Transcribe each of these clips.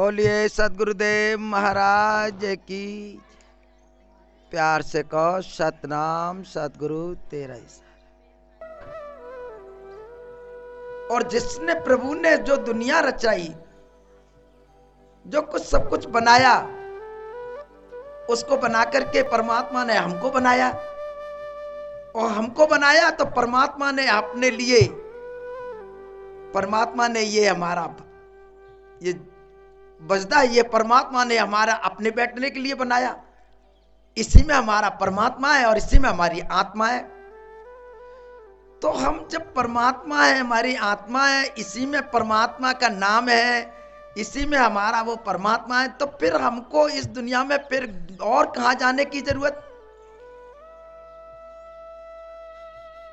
बोलिए सदगुरुदेव महाराज की। प्यार से कहो सतनाम सतगुरु तेरा ही सहारा। और जिसने प्रभु ने जो दुनिया रचाई, जो कुछ सब कुछ बनाया, उसको बना करके परमात्मा ने हमको बनाया। और हमको बनाया तो परमात्मा ने अपने लिए, परमात्मा ने ये हमारा ये बजदा, ये परमात्मा ने हमारा अपने बैठने के लिए बनाया। इसी में हमारा परमात्मा है और इसी में हमारी आत्मा है। तो हम जब परमात्मा है, हमारी आत्मा है, इसी में परमात्मा का नाम है, इसी में हमारा वो परमात्मा है, तो फिर हमको इस दुनिया में फिर और कहां जाने की जरूरत।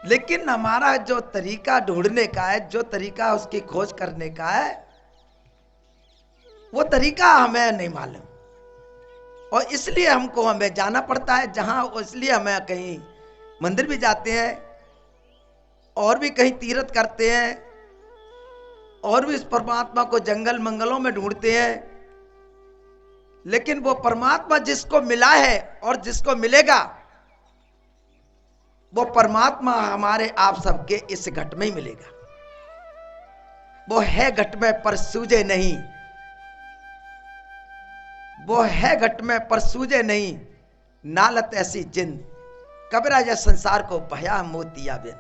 लेकिन हमारा जो तरीका ढूंढने का है, जो तरीका उसकी खोज करने का है, वो तरीका हमें नहीं मालूम। और इसलिए हमको हमें जाना पड़ता है जहां, इसलिए हमें कहीं मंदिर भी जाते हैं और भी कहीं तीर्थ करते हैं और भी इस परमात्मा को जंगल मंगलों में ढूंढते हैं। लेकिन वो परमात्मा जिसको मिला है और जिसको मिलेगा, वो परमात्मा हमारे आप सबके इस घट में ही मिलेगा। वो है घट में पर सूझे नहीं, वो है घट में पर सूझे नहीं, नालत ऐसी जिंद कबरा या संसार को भया मोतिया बिन।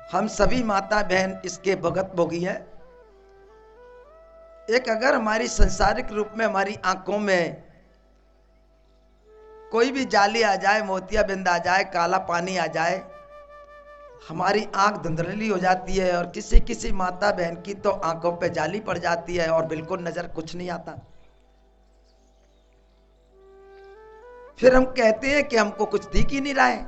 हम सभी माता बहन इसके भगत भोगी है। एक अगर हमारी संसारिक रूप में हमारी आंखों में कोई भी जाली आ जाए, मोतिया बिंद आ जाए, काला पानी आ जाए, हमारी आंख धुंधली हो जाती है। और किसी किसी माता बहन की तो आंखों पे जाली पड़ जाती है और बिल्कुल नजर कुछ नहीं आता। फिर हम कहते हैं कि हमको कुछ दिख ही नहीं रहा है।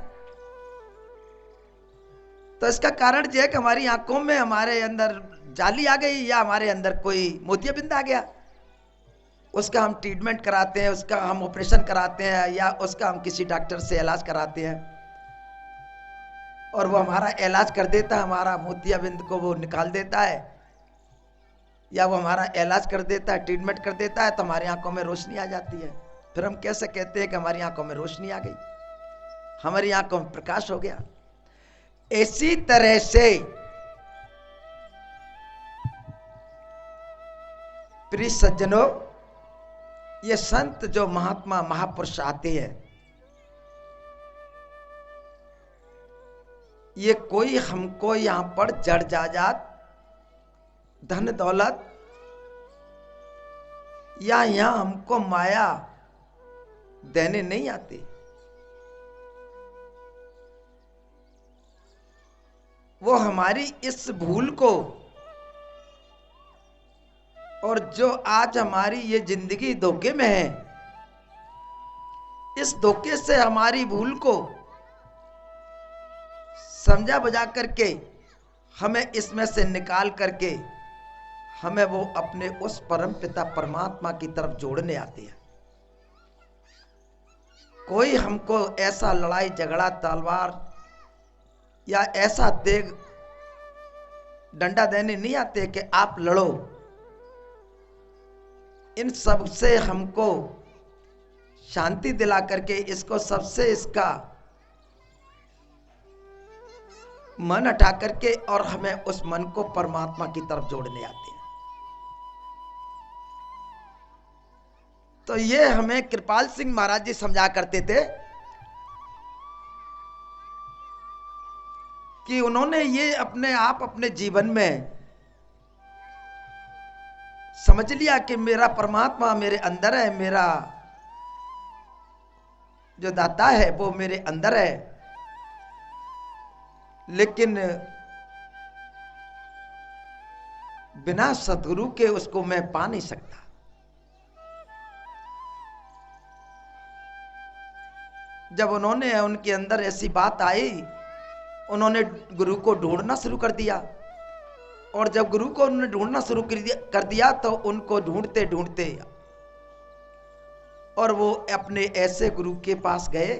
तो इसका कारण यह है कि हमारी आंखों में हमारे अंदर जाली आ गई या हमारे अंदर कोई मोतिया बिंद आ गया। उसका हम ट्रीटमेंट कराते हैं, उसका हम ऑपरेशन कराते हैं या उसका हम किसी डॉक्टर से इलाज कराते हैं और वो हमारा इलाज कर देता है, हमारा मोतिया बिंद को वो निकाल देता है या वो हमारा इलाज कर देता है, ट्रीटमेंट कर देता है, तो हमारी आंखों में रोशनी आ जाती है। फिर हम कैसे कहते हैं कि हमारी आंखों में रोशनी आ गई, हमारी आंखों में प्रकाश हो गया। इसी तरह से प्रिय सज्जनों, ये संत जो महात्मा महापुरुष आते हैं, ये कोई हमको यहां पर जड़ जायदाद, धन दौलत या यहां हमको माया देने नहीं आते। वो हमारी इस भूल को, और जो आज हमारी ये जिंदगी धोखे में है, इस धोखे से हमारी भूल को समझा बुझा करके हमें इसमें से निकाल करके हमें वो अपने उस परम पिता परमात्मा की तरफ जोड़ने आते हैं। कोई हमको ऐसा लड़ाई झगड़ा तलवार या ऐसा तेग डंडा देने नहीं आते कि आप लड़ो। इन सब से हमको शांति दिला करके इसको सबसे इसका मन हटा करके और हमें उस मन को परमात्मा की तरफ जोड़ने आते हैं। तो ये हमें कृपाल सिंह महाराज जी समझा करते थे कि उन्होंने ये अपने आप अपने जीवन में समझ लिया कि मेरा परमात्मा मेरे अंदर है, मेरा जो दाता है वो मेरे अंदर है, लेकिन बिना सद्गुरु के उसको मैं पा नहीं सकता। जब उन्होंने, उनके अंदर ऐसी बात आई, उन्होंने गुरु को ढूंढना शुरू कर दिया। और जब गुरु को उन्होंने ढूंढना शुरू कर दिया तो उनको ढूंढते ढूंढते और वो अपने ऐसे गुरु के पास गए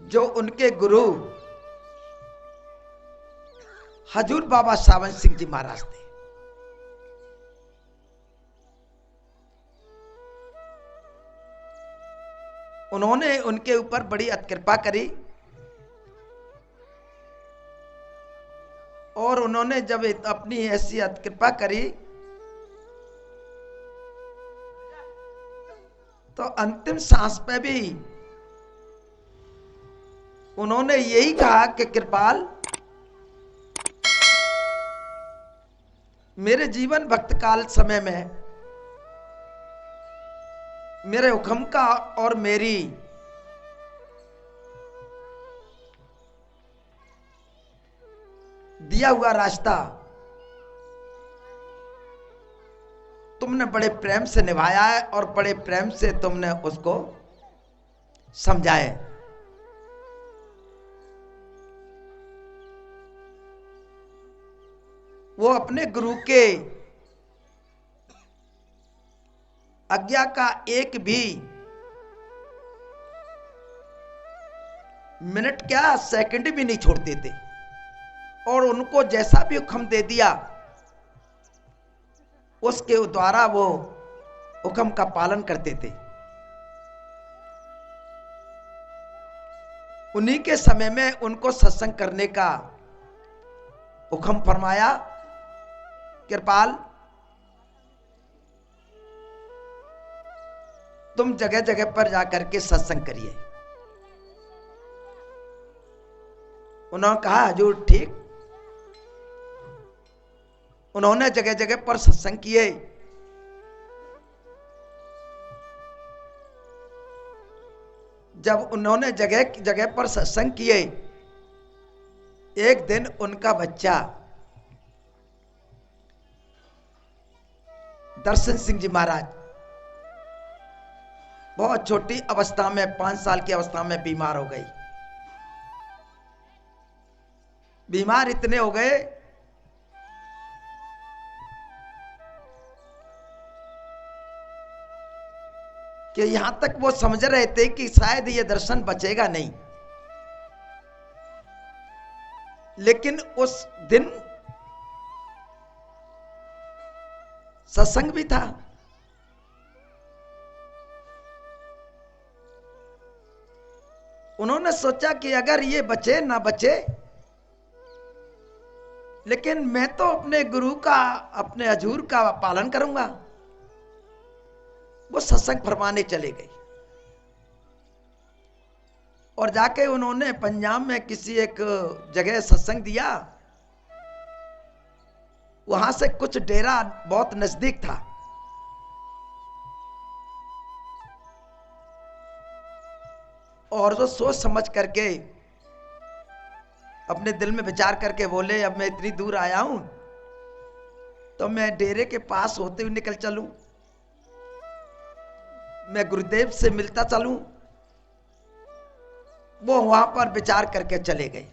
जो उनके गुरु हजूर बाबा सावन सिंह जी महाराज थे। उन्होंने उनके ऊपर बड़ी कृपा करी और उन्होंने जब अपनी ऐसी कृपा करी तो अंतिम सांस पे भी उन्होंने यही कहा कि कृपाल, मेरे जीवन भक्त काल समय में मेरे हुक्म का और मेरी दिया हुआ रास्ता तुमने बड़े प्रेम से निभाया है और बड़े प्रेम से तुमने उसको समझाए। वो अपने गुरु के आज्ञा का एक भी मिनट क्या सेकंड भी नहीं छोड़ते थे और उनको जैसा भी हुक्म दे दिया उसके द्वारा वो हुक्म का पालन करते थे। उन्हीं के समय में उनको सत्संग करने का हुक्म फरमाया, कृपाल तुम जगह जगह पर जाकर के सत्संग करिए। उन्होंने कहा हजूर ठीक। उन्होंने जगह जगह पर सत्संग किए। जब उन्होंने जगह जगह पर सत्संग किए, एक दिन उनका बच्चा दर्शन सिंह जी महाराज बहुत छोटी अवस्था में 5 साल की अवस्था में बीमार हो गई। बीमार इतने हो गए कि यहां तक वो समझ रहे थे कि शायद ये दर्शन बचेगा नहीं। लेकिन उस दिन सत्संग भी था। उन्होंने सोचा कि अगर ये बचे ना बचे, लेकिन मैं तो अपने गुरु का, अपने हजूर का पालन करूंगा। वो सत्संग फरमाने चले गए और जाके उन्होंने पंजाब में किसी एक जगह सत्संग दिया। वहां से कुछ डेरा बहुत नजदीक था। और जो सोच समझ करके अपने दिल में विचार करके बोले, अब मैं इतनी दूर आया हूं तो मैं डेरे के पास होते हुए निकल चलूं, मैं गुरुदेव से मिलता चलूं। वो वहां पर विचार करके चले गए।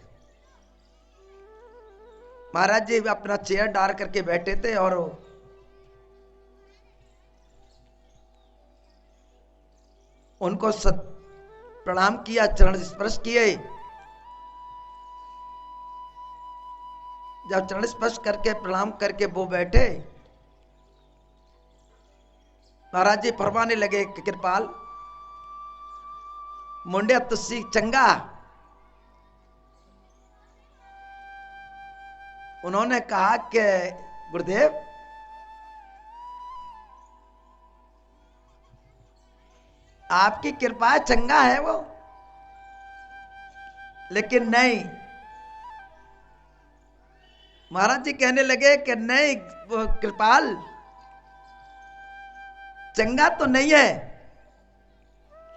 महाराज जी अपना चेयर डाल करके बैठे थे और उनको प्रणाम किया, चरण स्पर्श किए। जब चरण स्पर्श करके प्रणाम करके वो बैठे, महाराज जी फरमाने लगे कि कृपाल मुंडे तुसी चंगा। उन्होंने कहा कि गुरुदेव आपकी कृपा चंगा है वो, लेकिन नहीं। महाराज जी कहने लगे कि नहीं कृपाल, चंगा तो नहीं है,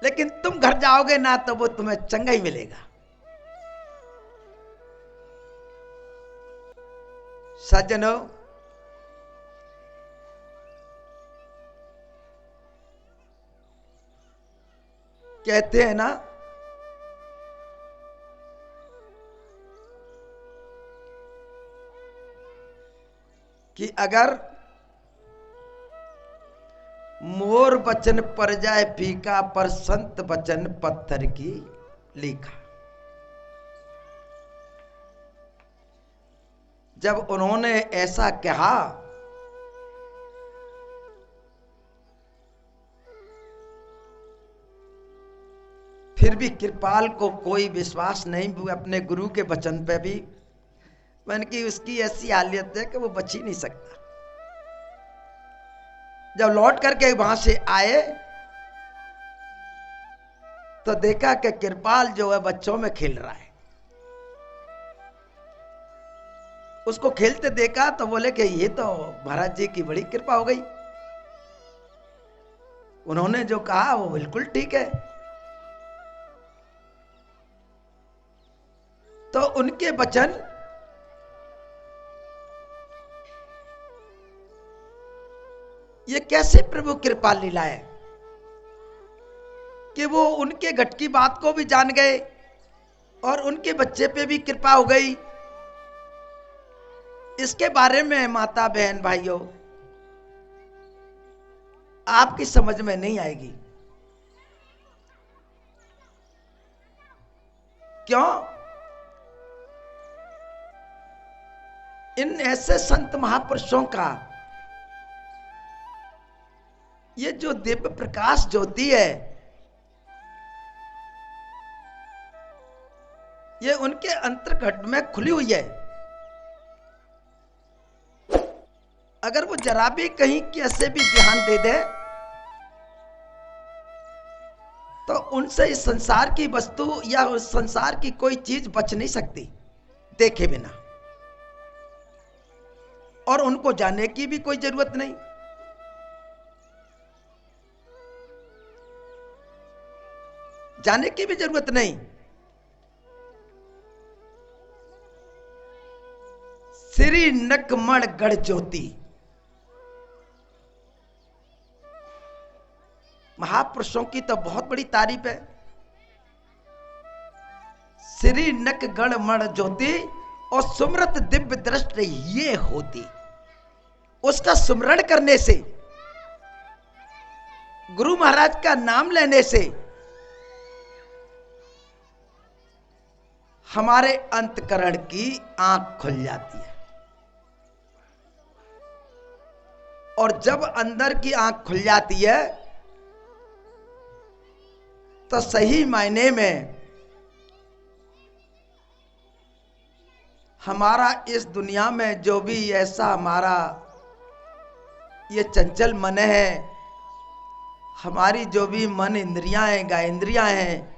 लेकिन तुम घर जाओगे ना तो वो तुम्हें चंगा ही मिलेगा। सज्जनों, कहते हैं ना कि अगर मोर बचन पर जाए फीका, पर संत बचन पत्थर की लीखा। जब उन्होंने ऐसा कहा फिर भी कृपाल को कोई विश्वास नहीं हुआ अपने गुरु के वचन पे भी, मन की उसकी ऐसी हालत है कि वो बच ही नहीं सकता। जब लौट करके वहां से आए तो देखा कि कृपाल जो है बच्चों में खेल रहा है। उसको खेलते देखा तो बोले कि ये तो महाराज जी की बड़ी कृपा हो गई, उन्होंने जो कहा वो बिल्कुल ठीक है। तो उनके वचन ये कैसे प्रभु कृपा लीला है कि वो उनके घट की बात को भी जान गए और उनके बच्चे पे भी कृपा हो गई। इसके बारे में माता बहन भाइयों आपकी समझ में नहीं आएगी। क्यों? इन ऐसे संत महापुरुषों का ये जो दिव्य प्रकाश ज्योति है ये उनके अंतर्घट में खुली हुई है। अगर वो जरा भी कहीं कैसे भी ध्यान दे दे तो उनसे इस संसार की वस्तु या उस संसार की कोई चीज बच नहीं सकती देखे बिना, और उनको जाने की भी कोई जरूरत नहीं। जाने की भी जरूरत नहीं। श्री नकमण गढ़ ज्योति, महापुरुषों की तो बहुत बड़ी तारीफ है। श्री नक गण मण ज्योति और सुमरत दिव्य दृष्टि ये होती। उसका सुमरण करने से, गुरु महाराज का नाम लेने से हमारे अंतकरण की आंख खुल जाती है, और जब अंदर की आंख खुल जाती है तो सही मायने में हमारा इस दुनिया में जो भी ऐसा हमारा ये चंचल मन है, हमारी जो भी मन इंद्रियां हैं, ज्ञानेंद्रियां हैं,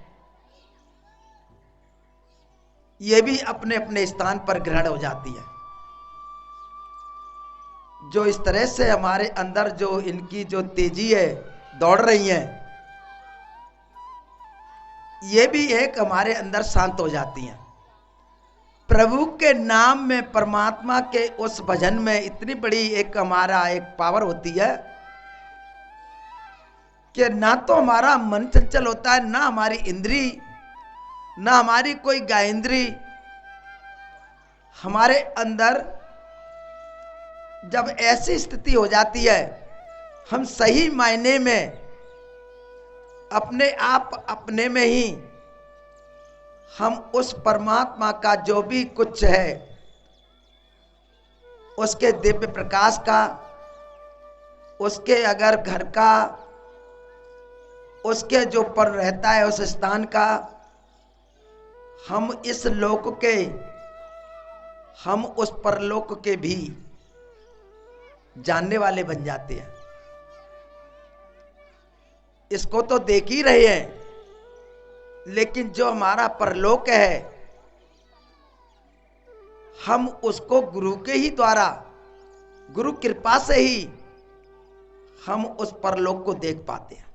ये भी अपने अपने स्थान पर ग्रहण हो जाती है। जो इस तरह से हमारे अंदर जो इनकी जो तेजी है दौड़ रही है, ये भी एक हमारे अंदर शांत हो जाती हैं। प्रभु के नाम में, परमात्मा के उस भजन में इतनी बड़ी एक हमारा एक पावर होती है कि ना तो हमारा मन चंचल होता है, ना हमारी इंद्री, ना हमारी कोई ज्ञानेंद्री। हमारे अंदर जब ऐसी स्थिति हो जाती है, हम सही मायने में अपने आप अपने में ही हम उस परमात्मा का जो भी कुछ है, उसके दिव्य प्रकाश का, उसके अगर घर का, उसके जो पर रहता है उस स्थान का, हम इस लोक के, हम उस परलोक के भी जानने वाले बन जाते हैं। इसको तो देख ही रहे हैं, लेकिन जो हमारा परलोक है हम उसको गुरु के ही द्वारा, गुरु कृपा से ही हम उस परलोक को देख पाते हैं।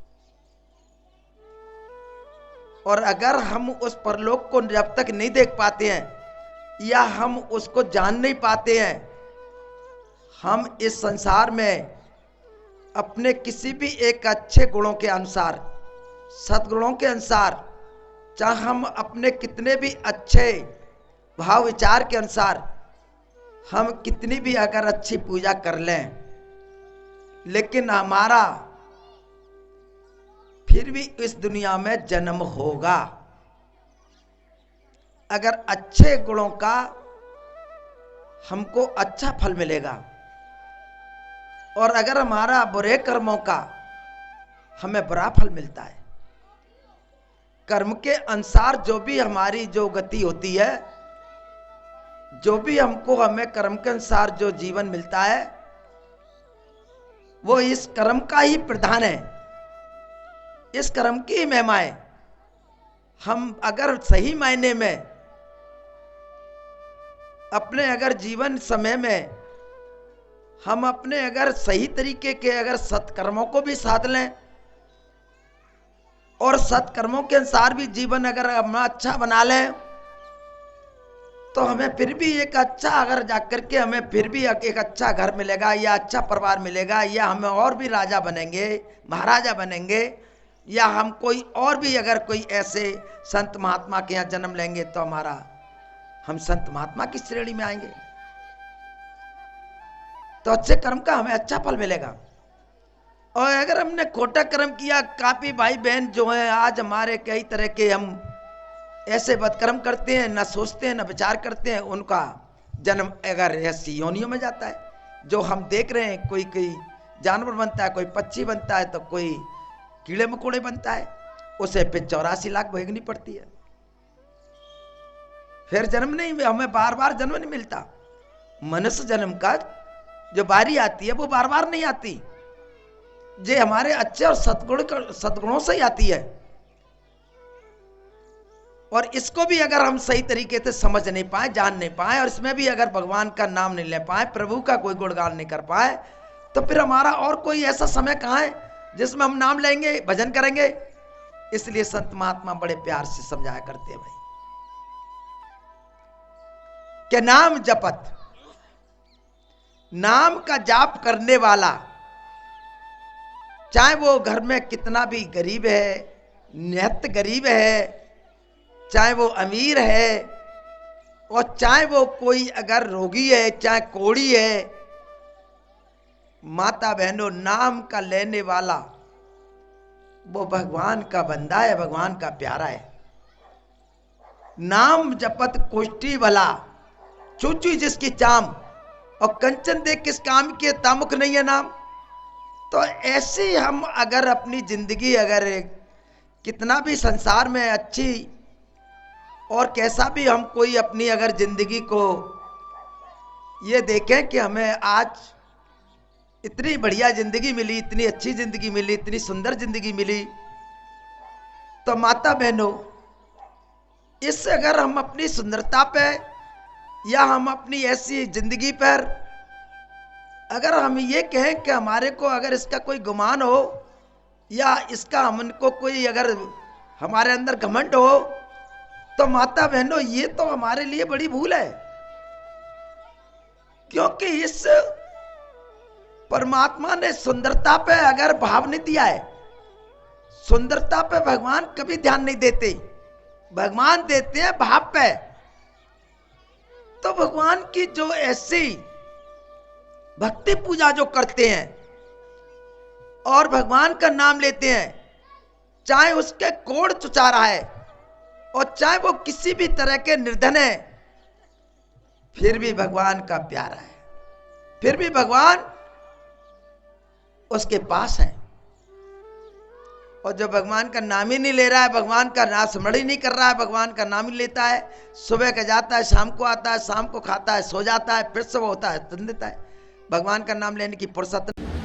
और अगर हम उस परलोक को जब तक नहीं देख पाते हैं या हम उसको जान नहीं पाते हैं, हम इस संसार में अपने किसी भी एक अच्छे गुणों के अनुसार, सद्गुणों के अनुसार, चाहे हम अपने कितने भी अच्छे भाव विचार के अनुसार हम कितनी भी अगर अच्छी पूजा कर लें, लेकिन हमारा फिर भी इस दुनिया में जन्म होगा। अगर अच्छे गुणों का हमको अच्छा फल मिलेगा, और अगर हमारा बुरे कर्मों का हमें बुरा फल मिलता है। कर्म के अनुसार जो भी हमारी जो गति होती है, जो भी हमको हमें कर्म के अनुसार जो जीवन मिलता है, वो इस कर्म का ही प्रधान है, इस कर्म की महिमा है। हम अगर सही मायने में अपने अगर जीवन समय में हम अपने अगर सही तरीके के अगर सत्कर्मों को भी साध लें और सत्कर्मों के अनुसार भी जीवन अगर हम अच्छा बना लें, तो हमें फिर भी एक अच्छा, अगर जाकर के हमें फिर भी एक अच्छा घर मिलेगा या अच्छा परिवार मिलेगा, या हमें और भी राजा बनेंगे, महाराजा बनेंगे, या हम कोई और भी अगर कोई ऐसे संत महात्मा के यहाँ जन्म लेंगे तो हम संत महात्मा की श्रेणी में आएंगे। तो अच्छे कर्म का हमें अच्छा फल मिलेगा। और अगर हमने खोटा कर्म किया, काफी भाई बहन जो है आज हमारे कई तरह के हम ऐसे बदकर्म करते हैं, ना सोचते हैं ना विचार करते हैं, उनका जन्म अगर ऐसी योनियों में जाता है जो हम देख रहे हैं। कोई कोई जानवर बनता है, कोई पक्षी बनता है, तो कोई कीड़े मकोड़े बनता है, उसे फिर 84 लाख भोगनी पड़ती है, फिर जन्म नहीं, हमें बार बार जन्म नहीं मिलता। मनुष्य जन्म का जो बारी आती है वो बार बार नहीं आती, जे हमारे अच्छे और सद्गुणों से ही आती है। और इसको भी अगर हम सही तरीके से समझ नहीं पाए, जान नहीं पाए, और इसमें भी अगर भगवान का नाम नहीं ले पाए, प्रभु का कोई गुणगान नहीं कर पाए, तो फिर हमारा और कोई ऐसा समय कहां है जिसमें हम नाम लेंगे, भजन करेंगे। इसलिए संत महात्मा बड़े प्यार से समझाया करते हैं भाई कि नाम जपत, नाम का जाप करने वाला, चाहे वो घर में कितना भी गरीब है, निहत्त गरीब है, चाहे वो अमीर है, और चाहे वो कोई अगर रोगी है, चाहे कोढ़ी है, माता बहनों, नाम का लेने वाला वो भगवान का बंदा है, भगवान का प्यारा है। नाम जपत कोष्ठी भला, चूचू जिसकी चाम, और कंचन देख किस काम के तामुक नहीं है नाम। तो ऐसे हम अगर अपनी जिंदगी अगर कितना भी संसार में अच्छी और कैसा भी हम कोई अपनी अगर जिंदगी को ये देखें कि हमें आज इतनी बढ़िया जिंदगी मिली, इतनी अच्छी जिंदगी मिली, इतनी सुंदर जिंदगी मिली, तो माता बहनों, इस अगर हम अपनी सुंदरता पे या हम अपनी ऐसी जिंदगी पर अगर हम ये कहें कि हमारे को अगर इसका कोई गुमान हो या इसका हमको कोई अगर हमारे अंदर घमंड हो, तो माता बहनों ये तो हमारे लिए बड़ी भूल है। क्योंकि इस परमात्मा ने सुंदरता पे अगर भाव नहीं दिया है, सुंदरता पे भगवान कभी ध्यान नहीं देते, भगवान देते हैं भाव पे। तो भगवान की जो ऐसी भक्ति पूजा जो करते हैं और भगवान का नाम लेते हैं, चाहे उसके कोढ़ चुचा रहा है और चाहे वो किसी भी तरह के निर्धन है, फिर भी भगवान का प्यारा है, फिर भी भगवान उसके पास है। और जो भगवान का नाम ही नहीं ले रहा है, भगवान का नाम स्मरण ही नहीं कर रहा है, भगवान का नाम ही लेता है, सुबह का जाता है, शाम को आता है, शाम को खाता है, सो जाता है, फिर सुबह होता है, तुम देता है, भगवान का नाम लेने की फुर्सत नहीं।